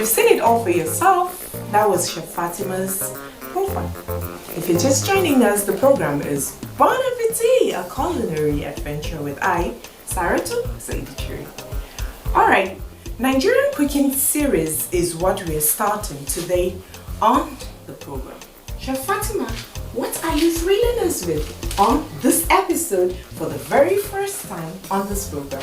You've seen it all for yourself. That was Chef Fatima's profile. If you're just joining us, the program is Bon Appetit, a culinary adventure with I, Saratu Saidichiri. Alright, Nigerian cooking series is what we're starting today on the program. Chef Fatima, what are you thrilling us with on this episode for the very first time on this program?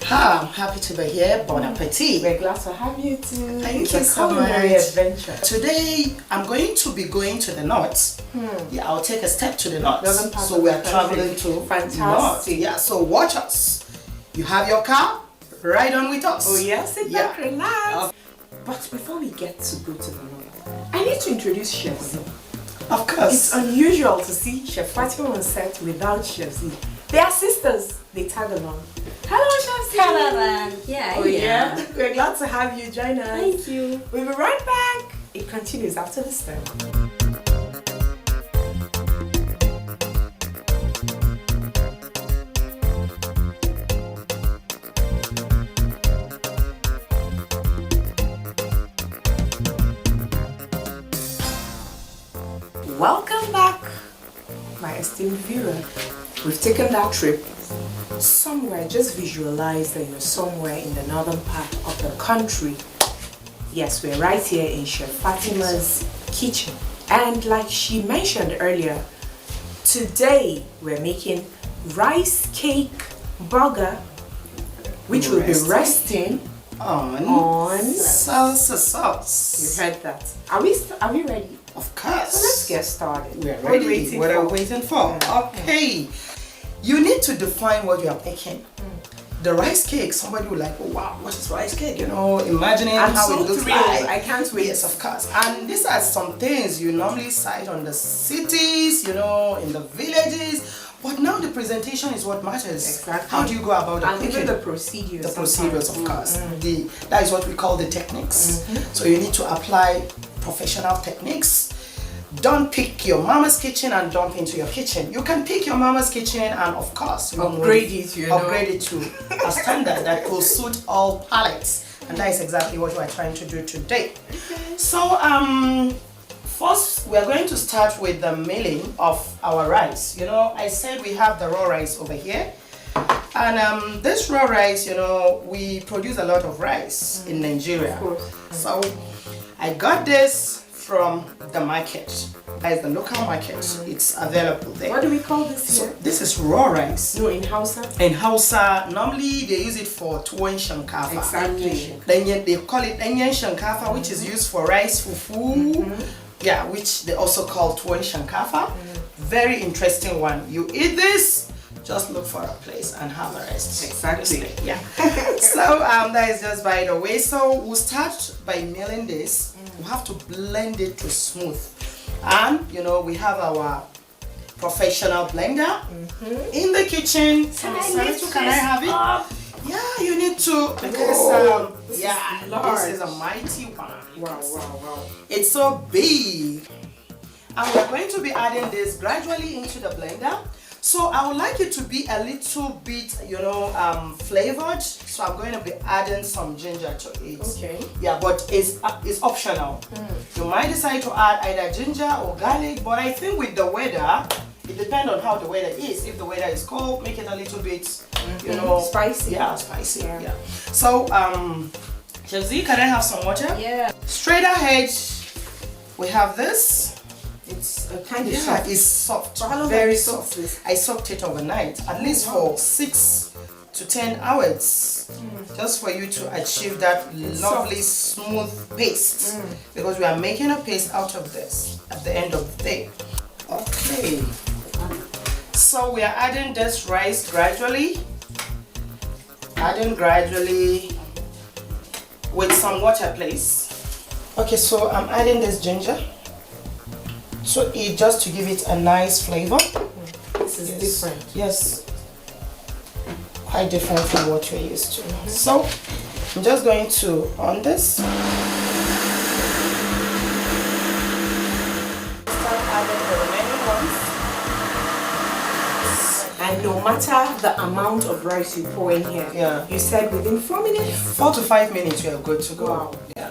I'm happy to be here. Bon appetit. We're glad to have you too. Thank you so much. Adventure. Today, I'm going to be going to the north. Yeah, I'll take a step to the north. So we are traveling to fantastic. North. Yeah, so watch us. You have your car? Ride on with us. Oh yeah, sit back, relax. But before we get to go to the north, I need to introduce Chef Z. Of course. It's unusual to see Chef Fatima on set without Chef Z. They are sisters. They tag along. Hello, Chef Z. Hello, yeah. We're glad to have you join us. Thank you. We'll be right back. It continues after this time. Welcome back, my esteemed viewer. We've taken that trip somewhere. Just visualize that you're somewhere in the northern part of the country. Yes, we're right here in Chef Fatima's kitchen. And like she mentioned earlier, today we're making rice cake burger, which will be resting on salsa sauce. You heard that. Are we ready? Of course. So let's get started. We're ready. What are we waiting for? Okay. You need to define what you are making. The rice cake, somebody will like, oh wow, what is rice cake? You know, imagining how it looks like. I can't wait. Yes, of course. And these are some things you normally sight on the cities, you know, in the villages. But now the presentation is what matters. Exactly. How do you go about the cooking? Even the procedures. The procedures, of course. That is what we call the techniques. So you need to apply professional techniques. Don't pick your mama's kitchen and dump into your kitchen. You can pick your mama's kitchen and of course upgrade it to a standard that will suit all palates. And that is exactly what we are trying to do today. So first we are going to start with the milling of our rice. You know, I said we have the raw rice over here. And this raw rice, you know, we produce a lot of rice in Nigeria. Of course. So I got this from the market. That is the local market. It's available there. What do we call this here? So this is raw rice. No, in Hausa? In Hausa, normally they use it for tuwon shinkafa. Exactly. Then they call it enyen shinkafa, which is used for rice fufu. Yeah, which they also call tuwon shinkafa. Very interesting one. You eat this, just look for a place and have a rest. Exactly. Yeah. So that is just by the way. So we'll start by milling this. We have to blend it to smooth. And you know, we have our professional blender in the kitchen. Can I have it? Yeah, you need to because this is a mighty one. Wow. It's so big. And we're going to be adding this gradually into the blender. So I would like it to be a little bit, you know, flavored. So I'm going to be adding some ginger to it. Okay. Yeah, but it's optional. You might decide to add either ginger or garlic, but I think with the weather, it depends on how the weather is. If the weather is cold, make it a little bit, you know, spicy. Yeah, spicy. Yeah. So, Chef Z, can I have some water? Yeah. Straight ahead, we have this. It's a kind of soft. It's soft. So how long very have you soft. soaked this? I soaked it overnight, at least for 6 to 10 hours, just for you to achieve that lovely smooth paste. Because we are making a paste out of this at the end of the day. Okay. So we are adding this rice gradually. With some water, please. Okay, so I'm adding this ginger. So it just to give it a nice flavor. This is different. Yes. Quite different from what you're used to. So I'm just going to on this. Start adding the remaining ones. And no matter the amount of rice you pour in here, Yeah. you said within 4 minutes? 4 to 5 minutes, you are good to go. Wow. Yeah.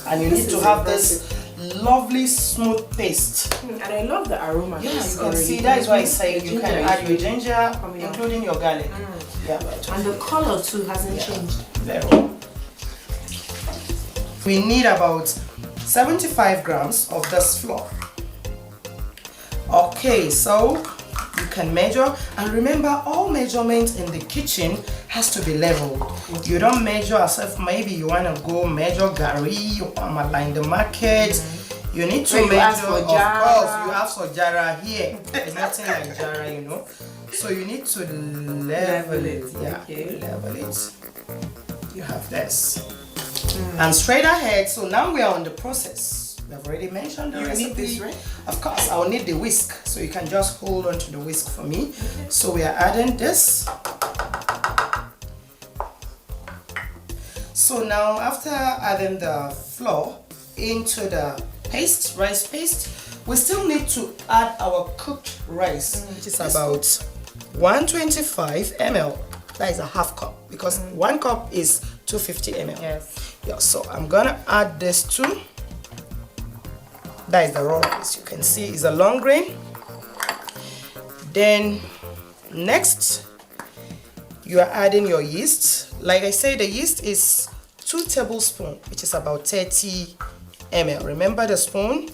And you need to have this lovely smooth paste. And I love the aroma. Yeah, you can see, that is why I say you can add your ginger, including your garlic. Yeah, and the color too hasn't changed. Very well. We need about 75 grams of this flour. Okay, so you can measure, and remember, all measurement in the kitchen has to be leveled. You don't measure as if maybe you want to go measure gari or in the market. You need to measure. Of course, you have sojara here. There's nothing like jara, you know. So you need to level it. Yeah, level it. You have this. And straight ahead. So now we are on the process. We have already mentioned the recipe. Need this, right? Of course, I will need the whisk, so you can just hold on to the whisk for me. So we are adding this. So now, after adding the flour into the paste, rice paste, we still need to add our cooked rice, which is about 125 ml. That is a half cup, because 1 cup is 250 ml. Yes. Yeah. So I'm gonna add this too. That is the raw rice. You can see it's a long grain. Then next, you are adding your yeast. Like I said, the yeast is 2 tablespoons, which is about 30 ml. Remember the spoon?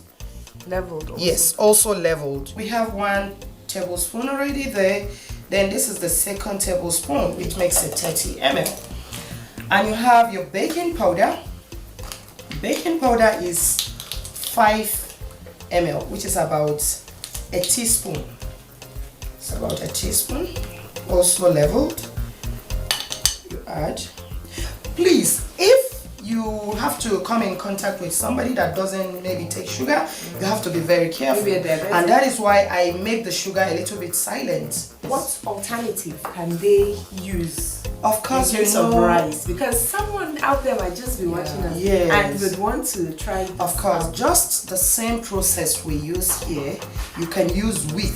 Leveled also. Yes, also leveled. We have 1 tablespoon already there. Then this is the 2nd tablespoon, which makes it 30 ml. And you have your baking powder. Baking powder is 5 ml, which is about a teaspoon. It's about a teaspoon, also leveled. You add. Please, if you have to come in contact with somebody that doesn't maybe take sugar, you have to be very careful. And that is why I make the sugar a little bit silent. What alternative can they use? Of course, in terms of rice, because someone out there might just be watching us and would want to try this. Of course, just the same process we use here, you can use wheat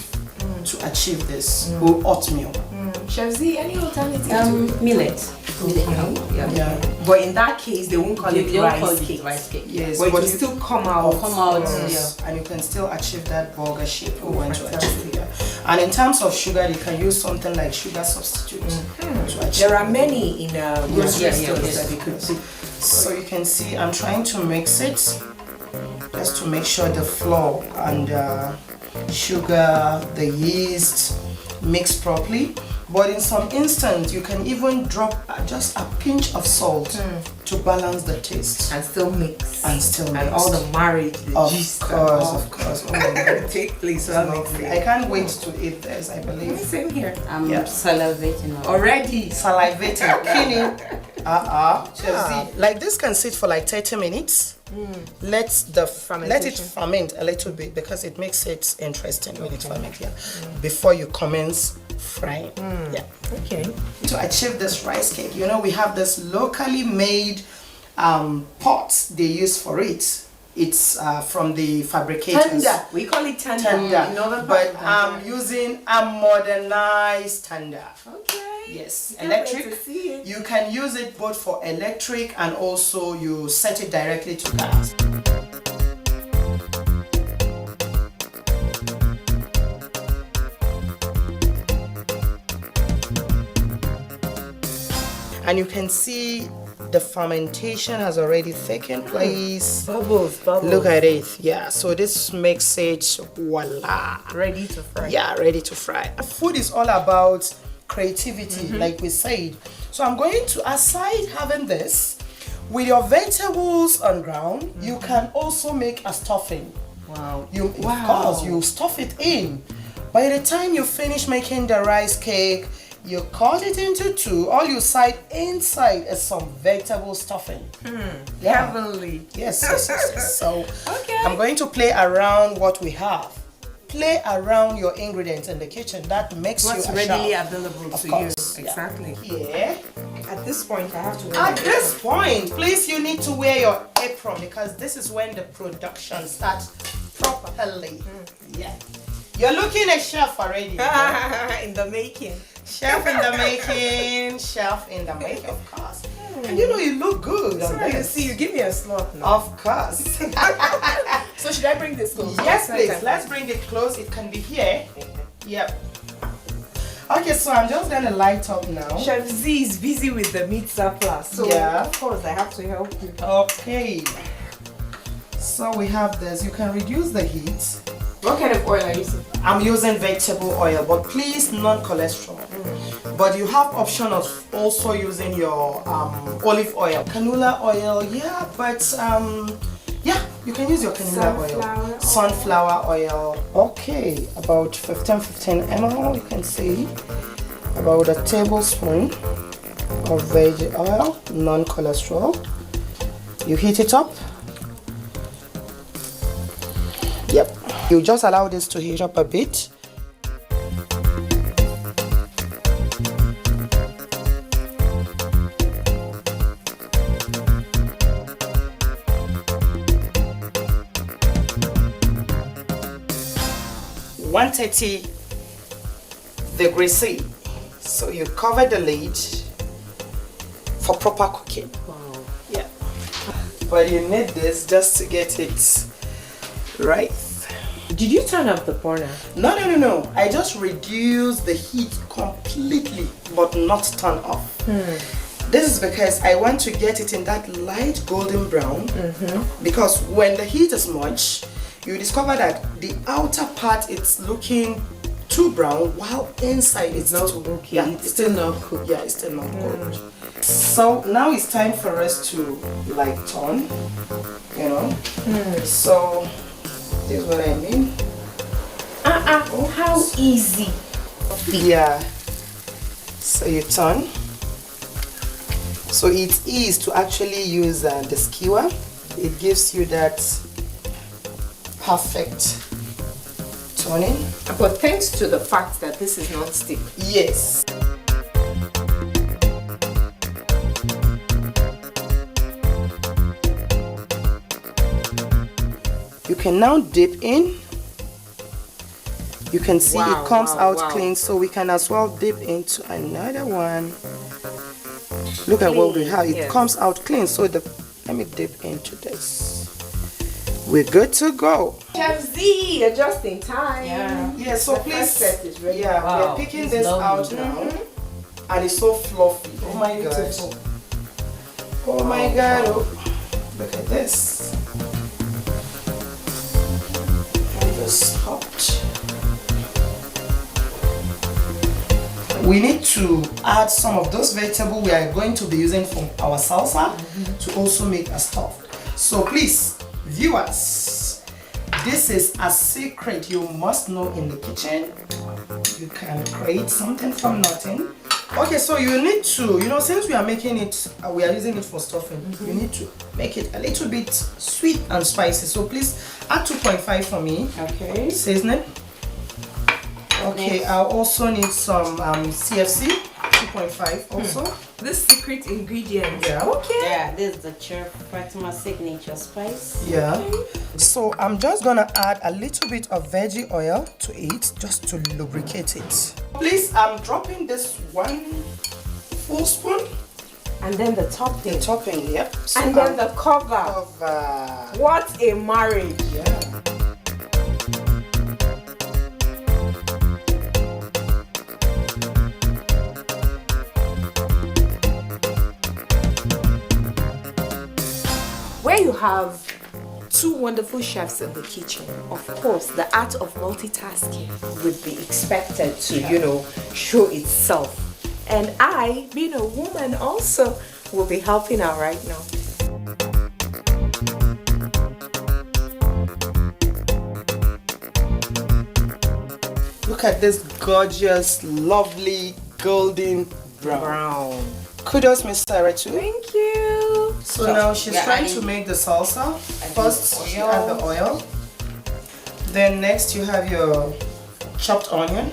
to achieve this, or oatmeal. Chef Z, any alternative? Millet. Yeah. But in that case, they won't call it rice cake. Yes, but it will still come out. And you can still achieve that burger shape we want to achieve. Yeah. And in terms of sugar, you can use something like sugar substitute. There are many in grocery stores that you could pick. So you can see I'm trying to mix it just to make sure the flour and sugar, the yeast mix properly. But in some instances, you can even drop just a pinch of salt to balance the taste. And still mix. And all the marriage, the juice. Of course. Oh my God. Take place. I can't wait to eat this, I believe. Same here. I'm salivating already. Salivating. Kidding. Like this can sit for like 30 minutes. Let it ferment a little bit, because it makes it interesting when it ferments. Before you commence frying. Okay. To achieve this rice cake, you know, we have this locally made pots they use for it. It's from the fabricators. Tender. We call it tender. But I'm using a modernized tender. Okay. Yes, electric. You can use it both for electric and also you set it directly to gas. And you can see the fermentation has already taken place. Bubbles. Look at it. Yeah, so this makes it voila. Ready to fry. Yeah, ready to fry. Food is all about creativity, like we said. So I'm going to, aside having this, with your vegetables on ground, you can also make a stuffing. Wow. Of course, you stuff it in. By the time you finish making the rice cake, you cut it into 2. All you side inside is some vegetable stuffing. Heavenly. Yes. So I'm going to play around what we have. Play around your ingredients in the kitchen. That makes what's you a readily chef. available to you. Exactly. Yeah. At this point, I have to wear At this point, please, you need to wear your apron, because this is when the production starts properly. Yeah. You're looking a chef already. In the making. Chef in the making, of course. And you know you look good on Sorry, this. see, you give me a slot now. Of course. So should I bring this close? Yes, please. Let's bring it close. It can be here. Yep. Okay, so I'm just gonna light up now. Chef Z is busy with the meat surplus, so yeah, of course I have to help you. Okay. So we have this. You can reduce the heat. What kind of oil are you using? I'm using vegetable oil, but please non-cholesterol. But you have option of also using your olive oil, canola oil. Yeah, but yeah, you can use your canola sunflower oil. Okay, about 15 ml. You can see about a tablespoon of veggie oil, non-cholesterol. You heat it up. Yep. You just allow this to heat up a bit. $130 C. So you cover the lid for proper cooking. Wow. Yeah. But you need this just to get it right. Did you turn up the burner? No. I just reduce the heat completely, but not turn off. This is because I want to get it in that light golden brown. Because when the heat is much, you discover that the outer part it's looking too brown, while inside it's not too, okay. yeah, It's still not cooked. Yeah, it's still not cooked. So now it's time for us to like turn, you know. So this is what I mean. How easy. Yeah. So you turn. So it's easy to actually use the skewer. It gives you that perfect turning. But thanks to the fact that this is not stick. Yes. You can now dip in. You can see it comes out clean, so we can as well dip into another one. Look at what we have. It comes out clean. So let me dip into this. We're good to go. Chef Z, you're just in time. Yeah, so the please. first set is ready. Yeah, we're picking this out now. And it's so fluffy. Oh my gosh. Oh my god. Oh. Look at this. And just stopped. We need to add some of those vegetables we are going to be using from our salsa to also make a stuff. So please, viewers, this is a secret you must know in the kitchen. You can create something from nothing. Okay, so you need to, you know, since we are making it, we are using it for stuffing, you need to make it a little bit sweet and spicy. So please add 2.5 for me. Okay. Seasoning. Okay, I'll also need some CFC, 2.5 also. This secret ingredient. Yeah. Okay. Yeah, this is the Chef Fatima signature spice. Yeah. So I'm just gonna add a little bit of veggie oil to it just to lubricate it. Please, I'm dropping this 1 full spoon. And then the topping. The topping, yep. So and then the cover. What a marriage. Yeah. Where you have two wonderful chefs in the kitchen, of course, the art of multitasking would be expected to, you know, show itself. And I, being a woman also, will be helping out right now. Look at this gorgeous, lovely, golden brown. Kudos, Miss Sarah, too. Thank you. So now she's trying to make the salsa. First, you add the oil. Then next, you have your chopped onion.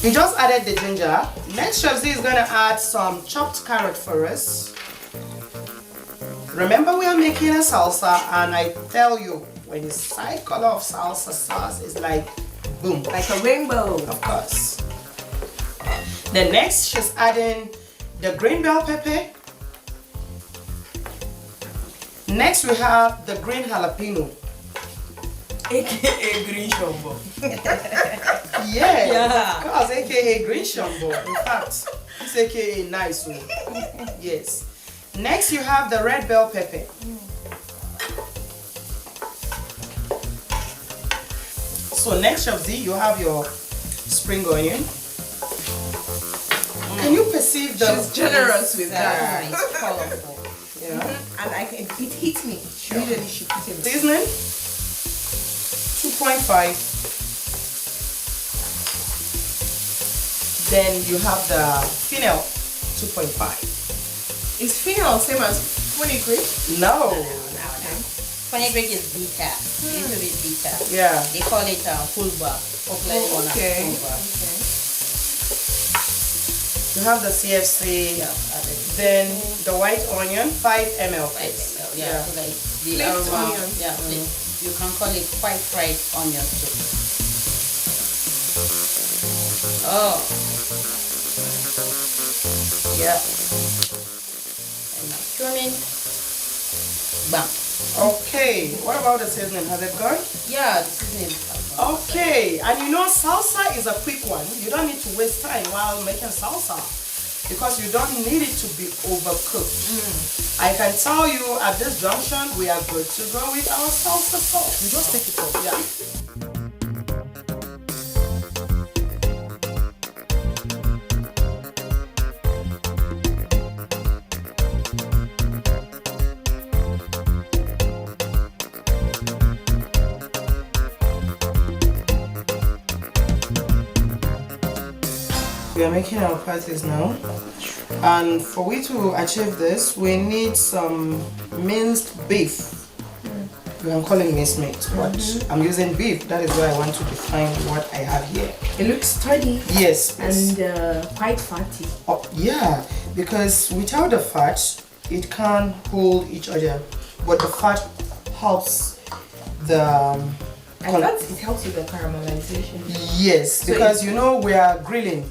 You just added the ginger. Next, Chef Z is going to add some chopped carrot for us. Remember, we are making a salsa, and I tell you, when the side color of salsa sauce is like boom, Like a rainbow. of course. Then next, she's adding the green bell pepper. Next we have the green jalapeno. AKA green shombo. Yeah, of course, aka green shombo. In fact, it's aka nice one. Yes. Next you have the red bell pepper. So next, Shabzi, you have your spring onion. Can you perceive the... She's generous with that. It's colorful. Yeah. And it hits me. Usually she puts it in. Seasoning, 2.5. Then you have the fennel, 2.5. Is fennel same as fenugreek? No. Fenugreek is bitter. A little bit bitter. Yeah. They call it pulver. Okay. You have the CFC. Yeah, Then the white onion, 5 ml. 5 ml. Yeah. So like the Flaked aroma. onion. Yeah. You can call it quite fried onion too. Oh. Yeah. And my cumin. Bam. Okay. What about the seasoning? Has it gone? Yeah, the seasoning. Okay. And you know, salsa is a quick one. You don't need to waste time while making salsa because you don't need it to be overcooked. I can tell you at this junction, we are good to go with our salsa sauce. You just take it off. Yeah. We are making our patties now, and for we to achieve this, we need some minced beef. You can call it minced meat, but I'm using beef. That is why I want to define what I have here. It looks sturdy. Yes, please. And quite fatty. Oh, yeah, because without the fat, it can't hold each other, but the fat helps the... I thought it helps with the caramelization. Yes, So because you know we are grilling.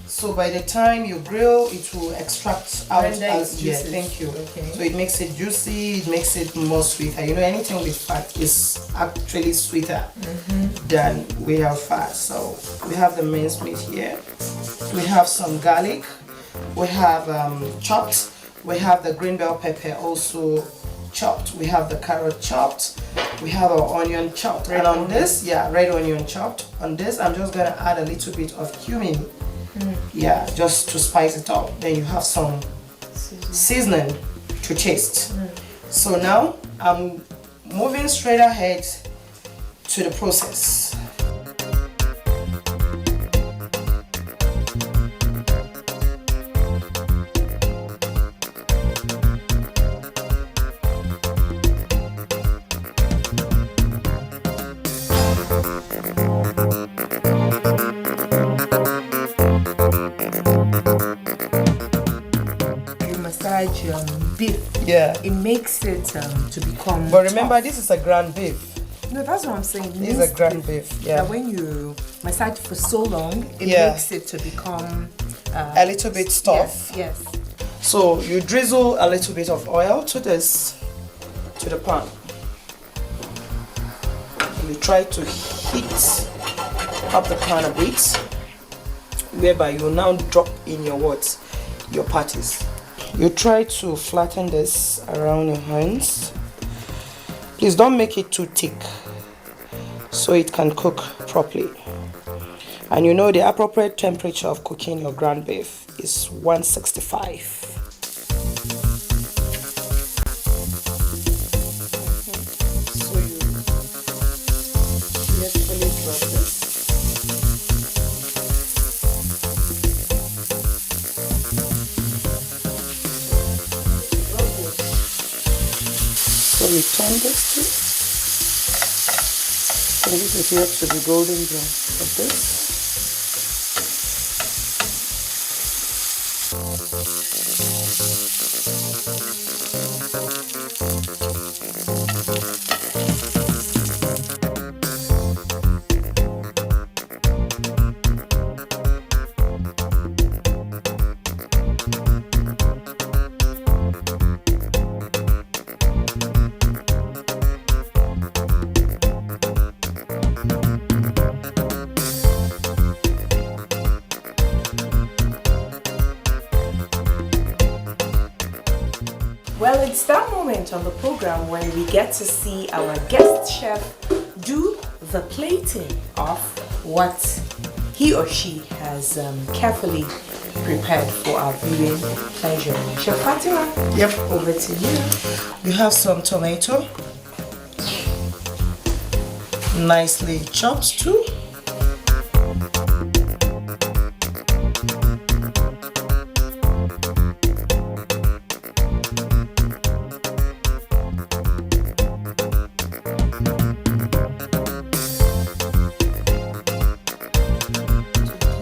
So by the time you grill, it will extract out Render as its yeah. juices. Thank you. Okay. So it makes it juicy. It makes it more sweeter. You know, anything with fat is actually sweeter than without fat. So we have the minced meat here. We have some garlic. We have chopped. We have the green bell pepper also chopped. We have the carrot chopped. We have our onion chopped. Red and on onion. this, yeah, red onion chopped. On this, I'm just gonna add a little bit of cumin. Yeah, just to spice it up. Then you have some seasoning to taste. So now I'm moving straight ahead to the process. Beef. Yeah. It makes it to become. But remember, tough. this is a ground beef. No, that's what I'm saying. This is a Minced ground beef. Yeah. That when you massage for so long, it Yeah. makes it to become A little bit tough. Yes. So you drizzle a little bit of oil to the pan. And you try to heat up the pan a bit, whereby you now drop in your patties. You try to flatten this around your hands. Please don't make it too thick so it can cook properly. And you know the appropriate temperature of cooking your ground beef is 165. So you carefully drop this. So we turn this to, and this is here to be golden brown like this. Well, it's that moment on the program where we get to see our guest chef do the plating of what he or she has carefully prepared for our viewing pleasure. Chef Fatima, Yep. over to you. You have some tomato, nicely chopped too.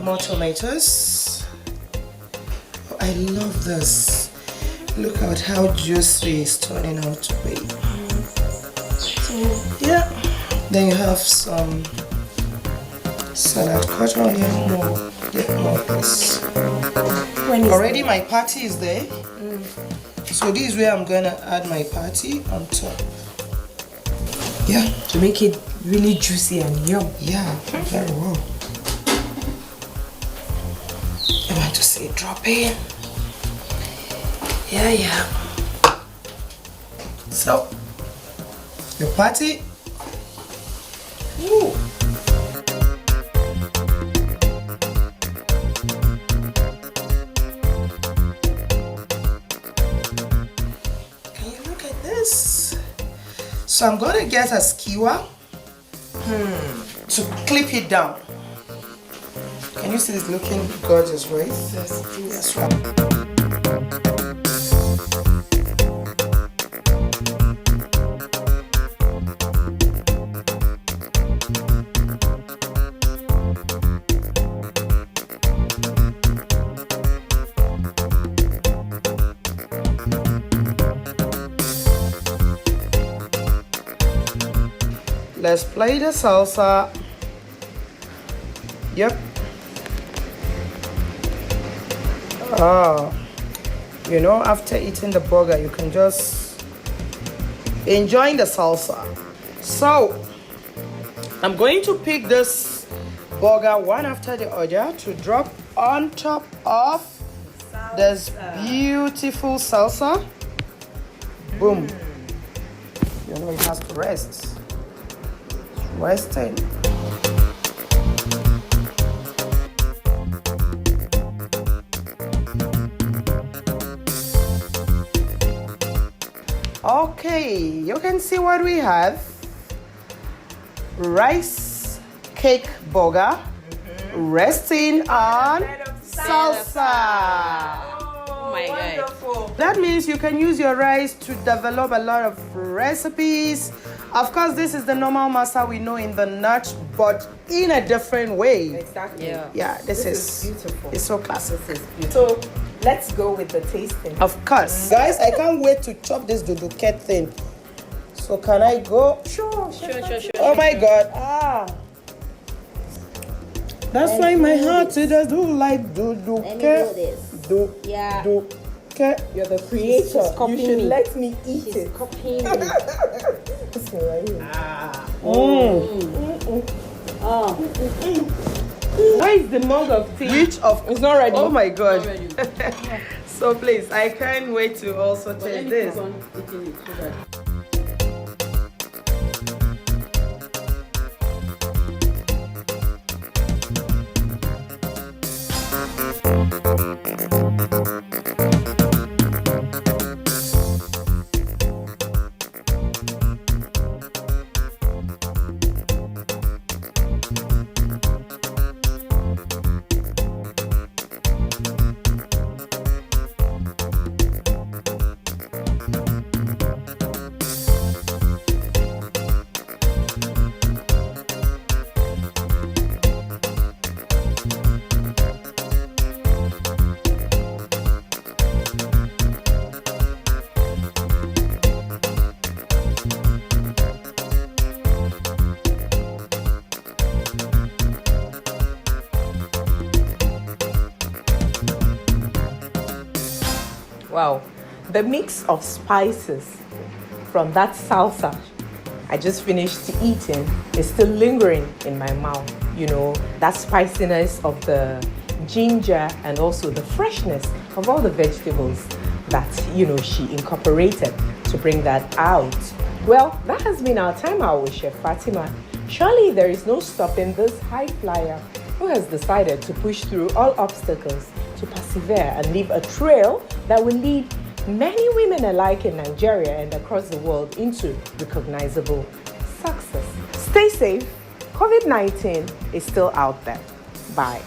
More tomatoes. Oh, I love this. Look at how juicy it's turning out to be. Yeah. Then you have some salad cut onion. More please. Already my patty is there. So this is where I'm gonna add my patty on top. Yeah. To make it really juicy and yum. Yeah, very well. I want to see it drop in. Yeah. So, your patty. Ooh. Can you look at this? So I'm gonna get a skewer to clip it down. Can you see this looking gorgeous, right? Yes, right. Let's play the salsa. Yep. You know, after eating the burger, you can just enjoy the salsa. So, I'm going to pick this burger one after the other to drop on top of this beautiful salsa. Boom. You know, it has to rest. Resting. Okay, you can see what we have. Rice cake burger resting on salsa. Oh my God. That means you can use your rice to develop a lot of recipes. Of course, this is the normal masa we know in the nut, but in a different way. Exactly. Yeah, this is beautiful. It's so classic. So let's go with the tasting. Of course. Guys, I can't wait to chop this duduket thing. So can I go? Sure. Oh my God. That's why my heart it does do like duduket. Let me do this. Yeah. Duduket. You're the creator. She's copying You should me. let me eat She's it. copying me. This one right here. Oh. Where is the mug of tea? Which of It's not ready. Oh my God. So please, I can't wait to also taste this. Wow, the mix of spices from that salsa I just finished eating is still lingering in my mouth. You know, that spiciness of the ginger and also the freshness of all the vegetables that, she incorporated to bring that out. Well, that has been our time out with Chef Fatima. Surely there is no stopping this high flyer who has decided to push through all obstacles, to persevere and leave a trail that will lead many women alike in Nigeria and across the world into recognizable success. Stay safe. COVID-19 is still out there. Bye.